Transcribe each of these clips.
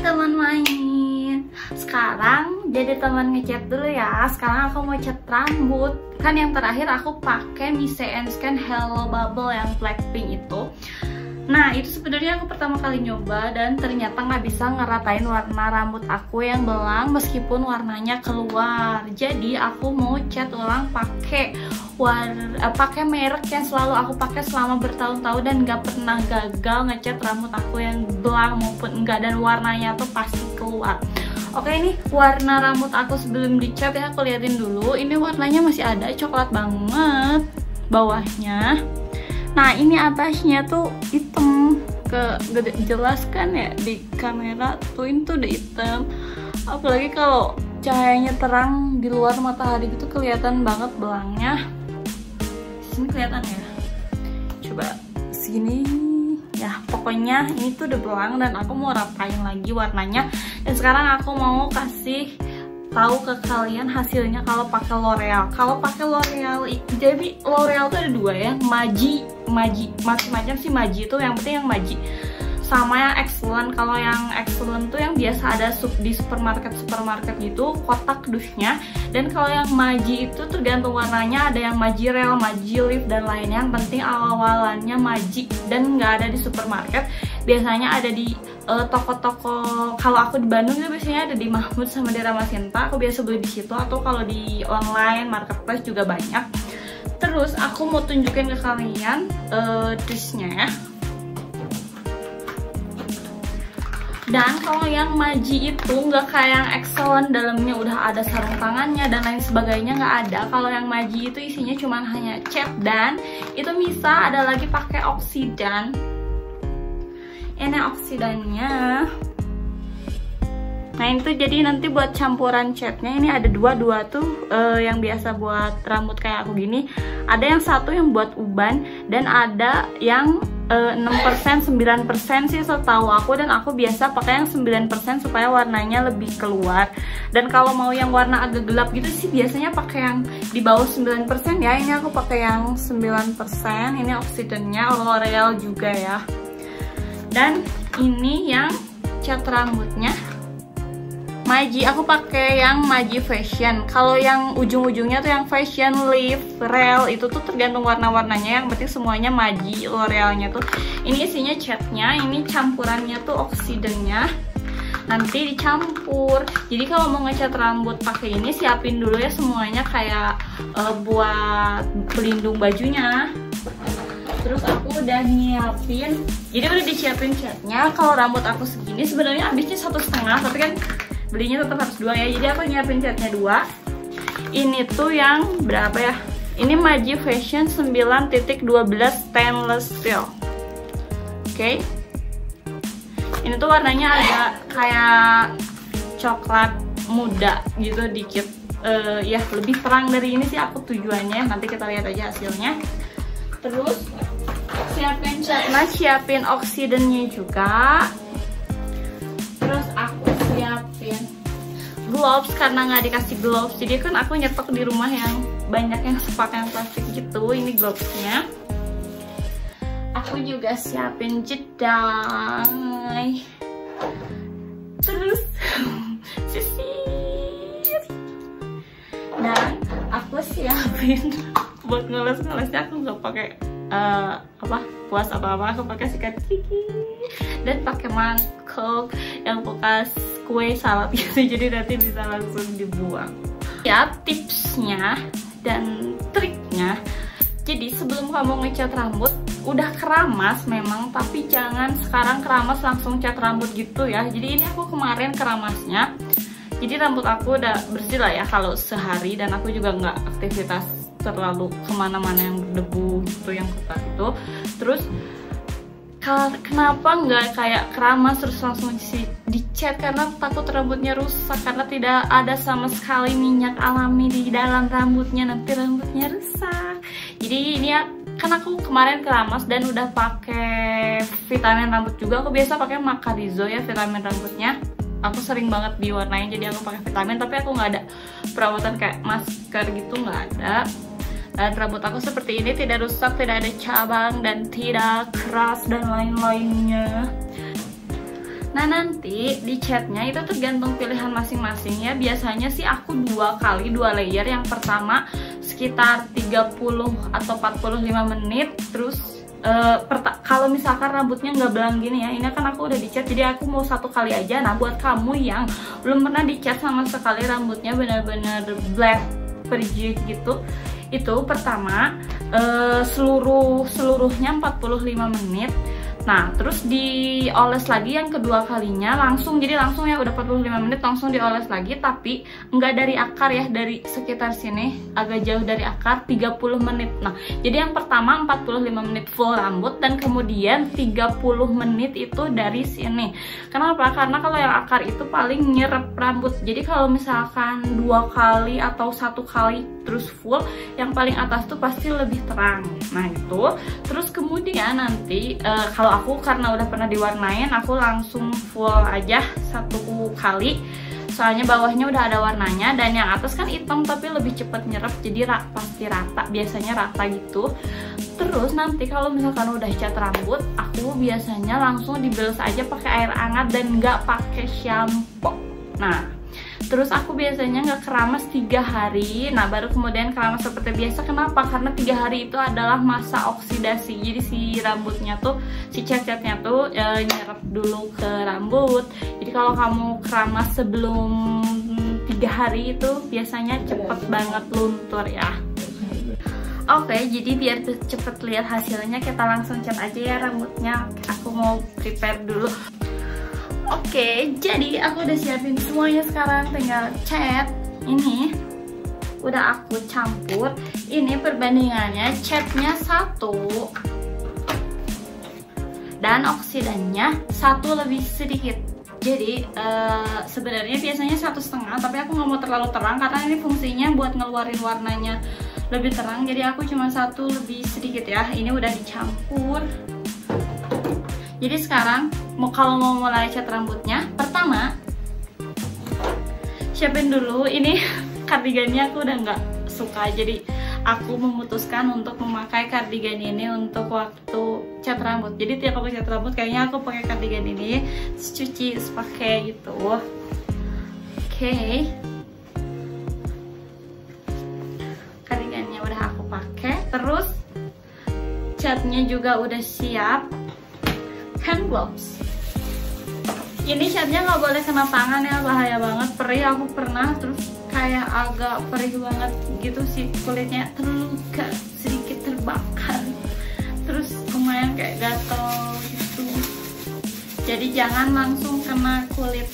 teman main. Sekarang jadi teman ngecat dulu ya. Sekarang aku mau cat rambut. Kan yang terakhir aku pakai Mise and Scan Hello Bubble yang Blackpink itu. Nah itu sebenarnya aku pertama kali nyoba dan ternyata nggak bisa ngeratain warna rambut aku yang belang meskipun warnanya keluar. Jadi aku mau cat ulang pakai merek yang selalu aku pakai selama bertahun-tahun dan nggak pernah gagal ngecat rambut aku yang belang maupun enggak, dan warnanya tuh pasti keluar. Oke, ini warna rambut aku sebelum dicat ya, aku liatin dulu. Ini warnanya masih ada, coklat banget bawahnya. Nah ini atasnya tuh hitam, jelas kan ya di kamera tuh, ini tuh udah hitam. Apalagi kalau cahayanya terang di luar matahari gitu kelihatan banget belangnya. Sini kelihatan ya, coba sini ya. Pokoknya ini tuh udah belang dan aku mau ratain lagi warnanya. Dan sekarang aku mau kasih tahu ke kalian hasilnya kalau pakai L'Oreal. Kalau pakai L'Oreal, jadi L'Oreal tuh ada dua ya, Maji macam-macam sih. Maji itu yang penting yang Maji sama yang Excellent. Kalau yang Excellent tuh yang biasa ada di supermarket gitu, kotak dusnya. Dan kalau yang Maji itu tergantung warnanya, ada yang Maji Real, Maji Lift dan lainnya. Yang penting awalannya Maji dan nggak ada di supermarket. Biasanya ada di toko-toko. Kalau aku di Bandung itu biasanya ada di Mahmud sama di Ramasinta. Aku biasa beli di situ, atau kalau di online marketplace juga banyak. Terus aku mau tunjukin ke kalian dusnya ya. Dan kalau yang Maji itu nggak kayak yang Excellent, dalamnya udah ada sarung tangannya dan lain sebagainya, nggak ada. Kalau yang Maji itu isinya cuma hanya cat, dan itu bisa ada lagi pakai oksidan. Ini oksidannya. Nah itu jadi nanti buat campuran catnya. Ini ada dua tuh yang biasa buat rambut kayak aku gini. Ada yang satu yang buat uban, dan ada yang 6%, 9% sih setahu aku, dan aku biasa pakai yang 9% supaya warnanya lebih keluar. Dan kalau mau yang warna agak gelap gitu sih biasanya pakai yang di bawah 9% ya. Ini aku pakai yang 9%. Ini oksidannya L'Oreal juga ya. Dan ini yang cat rambutnya Maji, aku pakai yang Maji Fashion. Kalau yang ujung-ujungnya tuh yang Fashion, Lift, Real, itu tuh tergantung warna-warnanya. Yang penting semuanya Maji, L'Orealnya tuh. Ini isinya catnya, ini campurannya tuh oksidannya. Nanti dicampur. Jadi kalau mau ngecat rambut pakai ini, siapin dulu ya semuanya kayak buat pelindung bajunya. Terus aku udah nyiapin, jadi udah disiapin catnya. Kalau rambut aku segini sebenarnya habisnya 1,5, tapi kan belinya tetap harus 2 ya. Jadi aku nyiapin catnya 2. Ini tuh yang berapa ya? Ini Maji Fashion 9.12 stainless steel. Oke. Ini tuh warnanya agak kayak coklat muda gitu dikit. Ya lebih terang dari ini sih aku tujuannya. Nanti kita lihat aja hasilnya. Terus siapin catnya, siapin oksidannya juga. Terus aku siapin gloves karena nggak dikasih gloves. Jadi kan aku nyetok di rumah yang banyak yang sepakaian plastik gitu. Ini glovesnya. Aku juga siapin jedai. Terus sisir. Dan aku siapin buat ngeles-ngelesnya aku nggak pakai kuas apa-apa, aku pakai sikat gigi dan pakai mangkok yang bekas kue salad gitu, jadi nanti bisa langsung dibuang. Ya tipsnya dan triknya, jadi sebelum kamu ngecat rambut udah keramas memang, tapi jangan sekarang keramas langsung cat rambut gitu ya. Jadi ini aku kemarin keramasnya, jadi rambut aku udah bersih lah ya kalau sehari, dan aku juga nggak aktivitas terlalu kemana-mana yang berdebu gitu, yang kotor itu. Terus kenapa nggak kayak keramas terus langsung dicat? Karena takut rambutnya rusak, karena tidak ada sama sekali minyak alami di dalam rambutnya, nanti rambutnya rusak. Jadi ini ya, kan aku kemarin keramas dan udah pakai vitamin rambut juga. Aku biasa pakai Macarizo ya vitamin rambutnya. Aku sering banget diwarnain, jadi aku pakai vitamin, tapi aku nggak ada perawatan kayak masker gitu, nggak ada. Dan rambut aku seperti ini, tidak rusak, tidak ada cabang, dan tidak keras dan lain-lainnya. Nah nanti di catnya itu tergantung pilihan masing-masing ya. Biasanya sih aku 2 kali 2 layer. Yang pertama sekitar 30 atau 45 menit. Terus kalau misalkan rambutnya nggak belang gini ya, ini kan aku udah dicat, jadi aku mau 1 kali aja. Nah buat kamu yang belum pernah dicat sama sekali, rambutnya benar-benar black pergi gitu, itu pertama seluruhnya 45 menit. Nah terus dioles lagi yang kedua kalinya langsung, jadi langsung ya udah 45 menit langsung dioles lagi, tapi nggak dari akar ya, dari sekitar sini agak jauh dari akar 30 menit. Nah jadi yang pertama 45 menit full rambut, dan kemudian 30 menit itu dari sini. Kenapa? Karena kalau yang akar itu paling nyerap rambut, jadi kalau misalkan 2 kali atau 1 kali terus full, yang paling atas tuh pasti lebih terang. Nah itu terus kemudian nanti kalau aku karena udah pernah diwarnain, aku langsung full aja 1 kali, soalnya bawahnya udah ada warnanya, dan yang atas kan hitam tapi lebih cepet nyerap, jadi pasti rata, biasanya rata gitu. Terus nanti kalau misalkan udah cat rambut, aku biasanya langsung dibilas aja pakai air hangat dan nggak pakai shampoo. Nah terus aku biasanya nggak keramas 3 hari, nah baru kemudian keramas seperti biasa. Kenapa? Karena 3 hari itu adalah masa oksidasi, jadi si rambutnya tuh, si cat-catnya tuh nyerap dulu ke rambut. Jadi kalau kamu keramas sebelum 3 hari itu biasanya cepet banget luntur ya. Oke, jadi biar cepet lihat hasilnya, kita langsung cat aja ya rambutnya. Aku mau prepare dulu. Oke, jadi aku udah siapin semuanya, sekarang tinggal cat. Ini udah aku campur. Ini perbandingannya, catnya 1 dan oksidannya 1 lebih sedikit. Jadi sebenarnya biasanya 1,5, tapi aku nggak mau terlalu terang karena ini fungsinya buat ngeluarin warnanya lebih terang. Jadi aku cuma 1 lebih sedikit ya. Ini udah dicampur. Jadi sekarang kalau mau mulai cat rambutnya, pertama siapin dulu. Ini kardigannya aku udah nggak suka, jadi aku memutuskan untuk memakai kardigan ini untuk waktu cat rambut. Jadi tiap aku cat rambut kayaknya aku pakai kardigan ini, terus cuci, terus pakai gitu. Oke. Kardigannya udah aku pakai, terus catnya juga udah siap. Hand gloves. Ini catnya nggak boleh kena tangan ya, bahaya banget, perih. Aku pernah, terus kayak agak perih banget gitu sih, kulitnya terluka, sedikit terbakar, terus lumayan kayak gatel gitu. Jadi jangan langsung kena kulit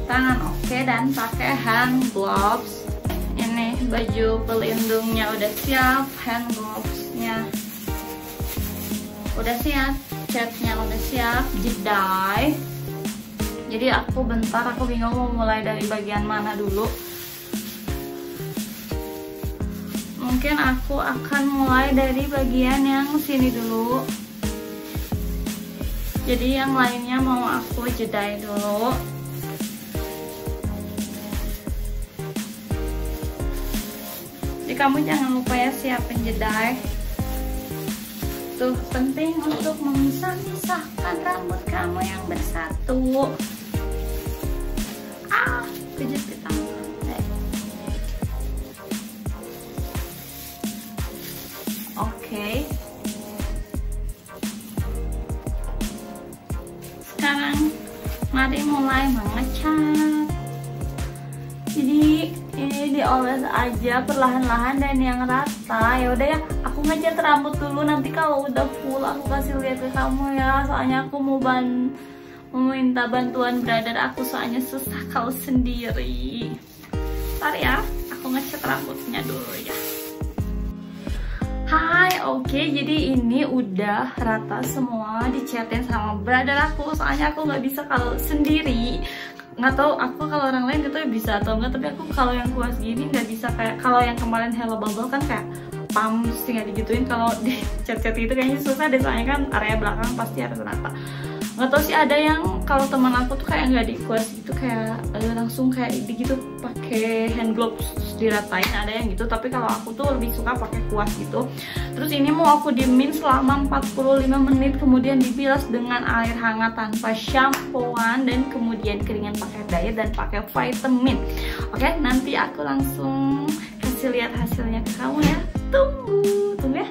tangan, oke? Dan pakai hand gloves. Ini baju pelindungnya udah siap, hand glovesnya udah siap, catnya udah siap, jedai. Jadi aku bingung mau mulai dari bagian mana dulu. Mungkin aku akan mulai dari bagian yang sini dulu. Jadi yang lainnya mau aku jedai dulu. Jadi kamu jangan lupa ya siapin jedai. Tuh penting untuk memisah-misahkan rambut kamu yang bersatu. Pijit di tangan. Oke. Sekarang mari mulai mengecat. Jadi ini dioles aja perlahan-lahan dan yang rata. Ya udah ya, aku ngecat rambut dulu, nanti kalau udah full aku kasih lihat ke kamu ya. Soalnya aku mau minta bantuan brother aku, soalnya susah kalau sendiri. Ntar ya, aku ngecat rambutnya dulu ya. Hai, oke, jadi ini udah rata semua dicatin sama brother aku. Soalnya aku nggak bisa kalau sendiri. Nggak tahu aku kalau orang lain gitu ya bisa atau enggak, tapi aku kalau yang kuas gini nggak bisa. Kayak kalau yang kemarin Hello Bubble kan kayak pam tinggal digituin, kalau di cat-cat gitu kayaknya susah deh, soalnya kan area belakang pasti harus rata. Nggak tahu sih, ada yang kalau teman aku tuh kayak nggak dikuas gitu, kayak langsung kayak di gitu pakai hand gloves diratain, ada yang gitu. Tapi kalau aku tuh lebih suka pakai kuas gitu. Terus ini mau aku diemin selama 45 menit, kemudian dibilas dengan air hangat tanpa shampooan, dan kemudian keringan pakai diet dan pakai vitamin. Oke, nanti aku langsung kasih lihat hasilnya ke kamu ya. Tunggu ya.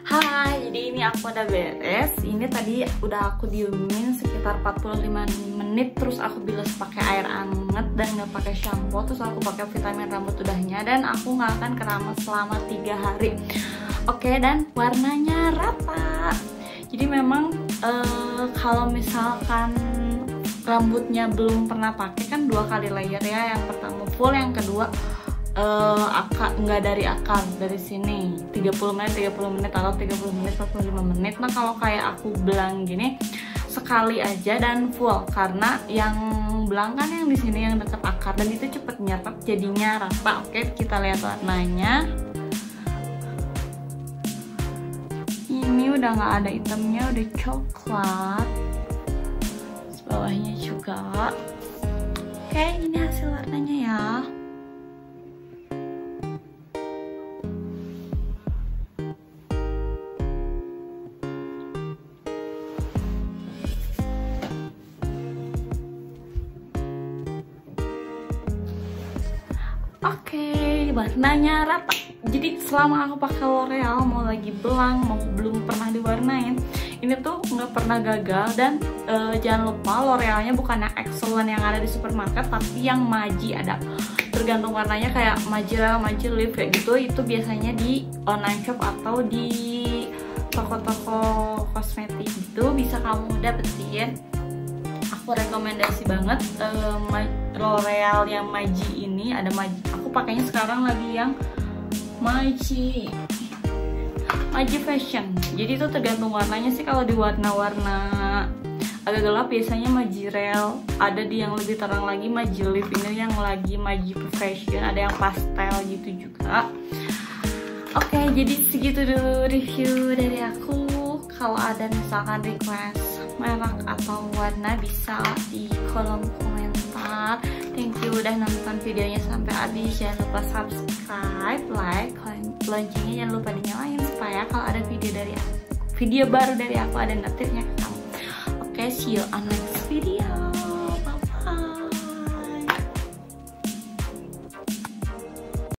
Hai, jadi ini aku udah beres. Ini tadi udah aku diemin sekitar 45 menit, terus aku bilas pakai air anget dan nggak pakai shampoo. Terus aku pakai vitamin rambut udahnya, dan aku nggak akan keramas selama 3 hari. Oke, dan warnanya rata. Jadi memang kalau misalkan rambutnya belum pernah pakai kan 2 kali layer ya. Yang pertama full, yang kedua nggak dari akar, dari sini 30 menit atau 30 menit 45 menit. Nah kalau kayak aku belang gini sekali aja dan full, karena yang belang kan yang di sini yang deket akar, dan itu cepet nyerap jadinya rata. Oke, kita lihat warnanya. Ini udah nggak ada hitamnya, udah coklat. Bawahnya juga. Oke, ini hasil warnanya ya. Oke, warnanya rata. Jadi selama aku pakai L'Oreal, mau lagi belang, mau belum pernah diwarnain, ini tuh nggak pernah gagal. Dan jangan lupa L'Orealnya bukan yang excellent yang ada di supermarket, tapi yang Maji ada. Tergantung warnanya, kayak Maji Real, Maji Lip kayak gitu. Itu biasanya di online shop atau di toko-toko kosmetik gitu, bisa kamu dapetin. Aku rekomendasi banget L'Oreal yang Maji ini. Ada Maji, aku pakainya sekarang lagi yang Maji Fashion. Jadi itu tergantung warnanya sih. Kalau di warna-warna agak gelap biasanya Maji Real, ada di yang lebih terang lagi Maji Lip, ini yang lagi Maji Fashion, ada yang pastel gitu juga. Oke, jadi segitu dulu review dari aku. Kalau ada misalkan request merek atau warna, bisa di kolom komentar. Thank you udah nonton videonya sampai habis. Jangan lupa subscribe, like, loncengnya jangan lupa dinyalain, supaya kalau ada video baru dari aku ada notifnya ke kamu. Oke, see you on next video.